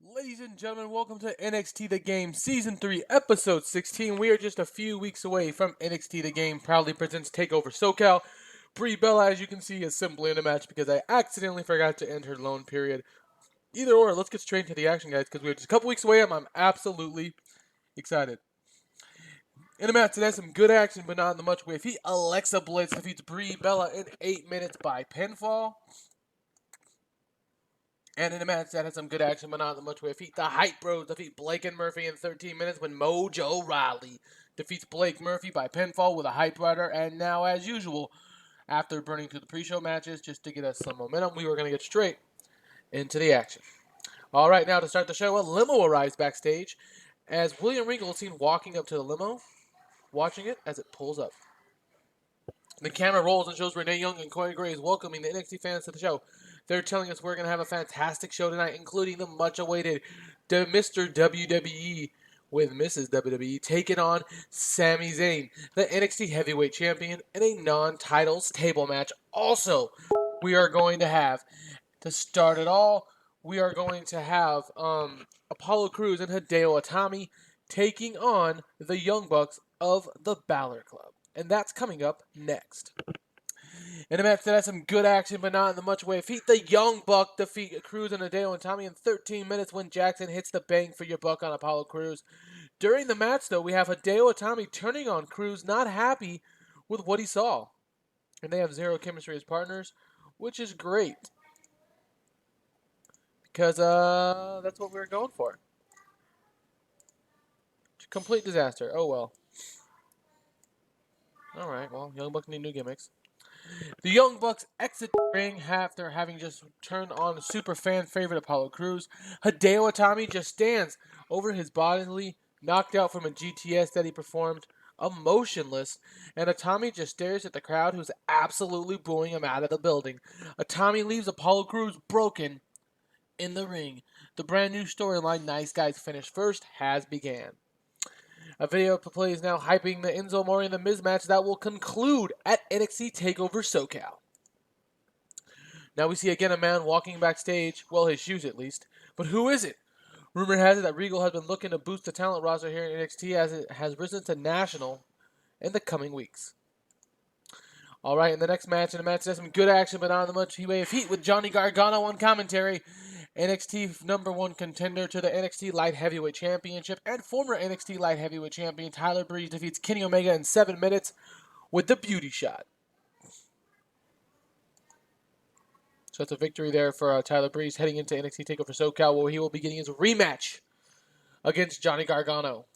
Ladies and gentlemen, welcome to NXT The Game Season 3, Episode 16. We are just a few weeks away from NXT The Game proudly presents TakeOver SoCal. Brie Bella, as you can see, is simply in the match because I accidentally forgot to end her loan period. Either or, let's get straight into the action, guys, because we're just a couple weeks away and I'm absolutely excited. In the match today, some good action, but not in the much way of heat. Alexa Bliss defeats Brie Bella in 8 minutes by pinfall. And in a match that had some good action, but not in much way of feat, the Hype Bros defeat Blake and Murphy in 13 minutes when Mojo Rawley defeats Blake Murphy by pinfall with a Hype Rider. And now, as usual, after burning through the pre-show matches just to get us some momentum, we were going to get straight into the action. All right, now to start the show, a limo arrives backstage as William Regal is seen walking up to the limo, watching it as it pulls up. The camera rolls and shows Renee Young and Corey Graves welcoming the NXT fans to the show. They're telling us we're going to have a fantastic show tonight, including the much-awaited Mr. WWE with Mrs. WWE taking on Sami Zayn, the NXT Heavyweight Champion, in a non-titles table match. Also, we are going to have, to start it all, we are going to have Apollo Crews and Hideo Itami taking on the Young Bucks of the Balor Club. And that's coming up next. In a match that had some good action, but not in the much way of feat, the Young Buck defeat Crews and Hideo Itami in 13 minutes when Jackson hits the bang for your buck on Apollo Crews. During the match, though, we have Hideo Itami turning on Crews, not happy with what he saw. And they have zero chemistry as partners, which is great. Because that's what we were going for. Complete disaster. Oh, well. Alright, well, Young Bucks need new gimmicks. The Young Bucks exit the ring after having just turned on super fan favorite Apollo Crews. Hideo Itami just stands over his bodily, knocked out from a GTS that he performed, emotionless, and Itami just stares at the crowd who's absolutely booing him out of the building. Itami leaves Apollo Crews broken in the ring. The brand new storyline, Nice Guys Finish First, has began. A video plays now hyping the Enzo Amore and the Miz match that will conclude at NXT TakeOver SoCal. Now we see again a man walking backstage, well, his shoes at least. But who is it? Rumor has it that Regal has been looking to boost the talent roster here in NXT as it has risen to national in the coming weeks. Alright, in the next match, a match that has some good action but not much way of heat with Johnny Gargano on commentary. NXT #1 contender to the NXT Light Heavyweight Championship and former NXT Light Heavyweight Champion Tyler Breeze defeats Kenny Omega in 7 minutes with the beauty shot. So it's a victory there for Tyler Breeze heading into NXT TakeOver SoCal, where he will be getting his rematch against Johnny Gargano.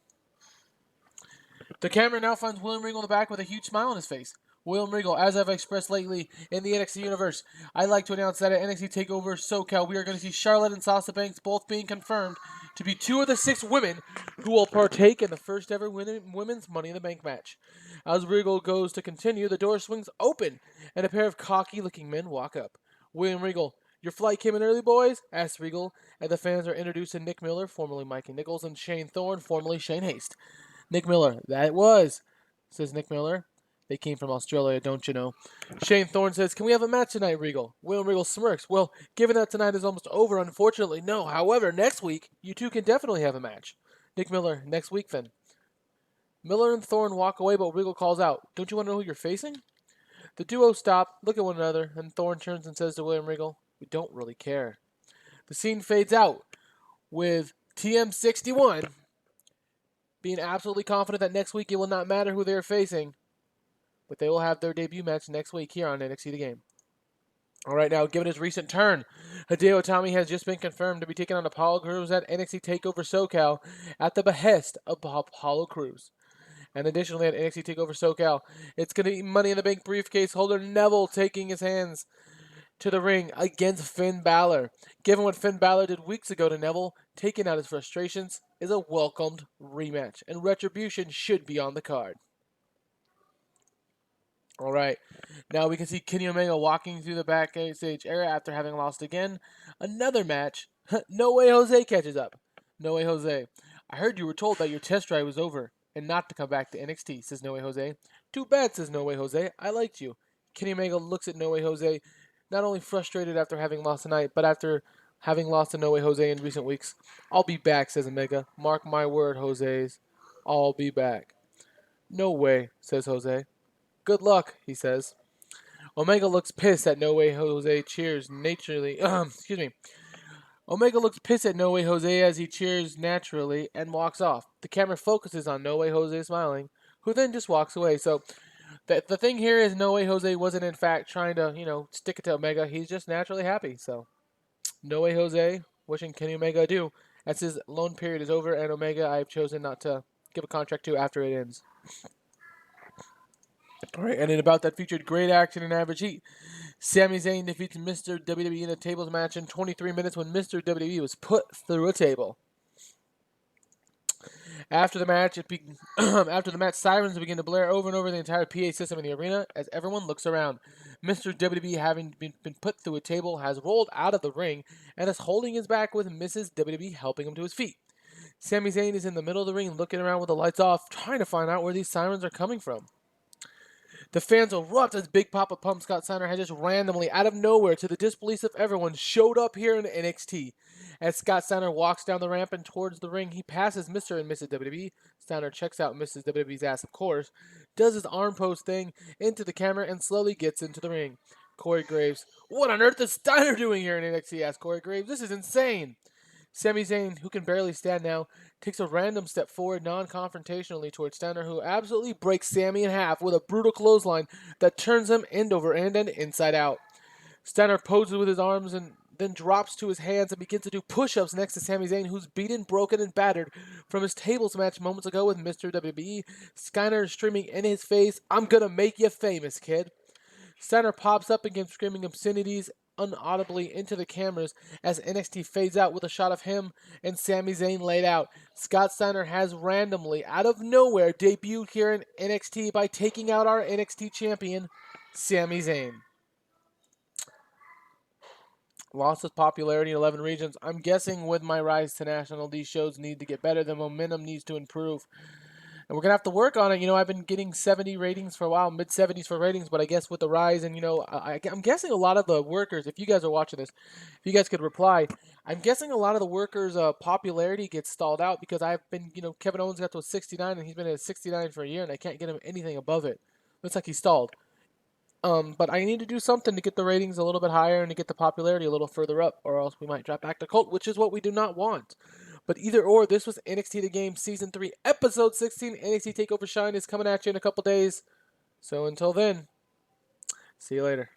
The camera now finds William Regal in the back with a huge smile on his face. William Regal, as I've expressed lately in the NXT universe, I'd like to announce that at NXT TakeOver SoCal, we are going to see Charlotte and Sasha Banks both being confirmed to be 2 of the 6 women who will partake in the first ever women's Money in the Bank match. As Regal goes to continue, the door swings open, and a pair of cocky-looking men walk up. William Regal, your flight came in early, boys? Asks Regal, and the fans are introduced to Nick Miller, formerly Mikey Nichols, and Shane Thorne, formerly Shane Haste. Nick Miller, that was, says Nick Miller. They came from Australia, don't you know? Shane Thorne says, can we have a match tonight, Regal? William Regal smirks. Well, given that tonight is almost over, unfortunately, no. However, next week, you two can definitely have a match. Nick Miller, next week then. Miller and Thorne walk away, but Regal calls out, don't you want to know who you're facing? The duo stop, look at one another, and Thorne turns and says to William Regal, we don't really care. The scene fades out with TM61 being absolutely confident that next week it will not matter who they're facing, but they will have their debut match next week here on NXT The Game. Alright, now, given his recent turn, Hideo Itami has just been confirmed to be taking on Apollo Crews at NXT TakeOver SoCal at the behest of Apollo Crews. And additionally, at NXT TakeOver SoCal, it's going to be Money in the Bank briefcase holder Neville taking his hands to the ring against Finn Balor. Given what Finn Balor did weeks ago to Neville, taking out his frustrations is a welcomed rematch, and retribution should be on the card. Alright, now we can see Kenny Omega walking through the backstage area after having lost again. Another match. No Way Jose catches up. No Way Jose, I heard you were told that your test drive was over and not to come back to NXT, says No Way Jose. Too bad, says No Way Jose. I liked you. Kenny Omega looks at No Way Jose, not only frustrated after having lost tonight, but after having lost to No Way Jose in recent weeks. I'll be back, says Omega. Mark my word, Jose's. I'll be back. No way, says Jose. Good luck, he says. Omega looks pissed at No Way Jose cheers naturally. Excuse me. Omega looks pissed at No Way Jose as he cheers naturally and walks off. The camera focuses on No Way Jose smiling, who then just walks away. So the thing here is No Way Jose wasn't in fact trying to, stick it to Omega. He's just naturally happy. So No Way Jose wishing Kenny Omega adieu as his loan period is over, and Omega I've chosen not to give a contract to after it ends. All right, and in about that featured great action and average heat. Sami Zayn defeats Mr. WWE in a tables match in 23 minutes when Mr. WWE was put through a table. After the match, sirens begin to blare over and over the entire PA system in the arena as everyone looks around. Mr. WWE, having been put through a table, has rolled out of the ring and is holding his back with Mrs. WWE helping him to his feet. Sami Zayn is in the middle of the ring looking around with the lights off, trying to find out where these sirens are coming from. The fans erupt as Big Papa Pump Scott Steiner has just randomly, out of nowhere, to the disbelief of everyone, showed up here in NXT. As Scott Steiner walks down the ramp and towards the ring, he passes Mr. and Mrs. WWE. Steiner checks out Mrs. WWE's ass, of course, does his arm post thing into the camera, and slowly gets into the ring. Corey Graves, what on earth is Steiner doing here in NXT? Asks Corey Graves. This is insane. Sami Zayn, who can barely stand now, takes a random step forward non-confrontationally towards Steiner, who absolutely breaks Sami in half with a brutal clothesline that turns him end over end and inside out. Steiner poses with his arms and then drops to his hands and begins to do push-ups next to Sami Zayn, who's beaten, broken, and battered from his tables match moments ago with Mr. WWE. Steiner is streaming in his face, "I'm gonna make you famous, kid." Steiner pops up and begins screaming obscenities unaudibly into the cameras as NXT fades out with a shot of him and Sami Zayn laid out. Scott Steiner has randomly, out of nowhere, debuted here in NXT by taking out our NXT champion, Sami Zayn. Lost its popularity in 11 regions. I'm guessing with my rise to national, these shows need to get better. The momentum needs to improve. And we're going to have to work on it. I've been getting 70 ratings for a while, mid-70s for ratings, but I guess with the rise and, I'm guessing a lot of the workers, if you guys are watching this, if you guys could reply, I'm guessing a lot of the workers' popularity gets stalled out because I've been, Kevin Owens got to a 69 and he's been at a 69 for a year and I can't get him anything above it. Looks like he stalled. But I need to do something to get the ratings a little bit higher and to get the popularity a little further up, or else we might drop back to cult, which is what we do not want. But either or, this was NXT The Game Season 3, Episode 16. NXT TakeOver Shine is coming at you in a couple days. So until then, see you later.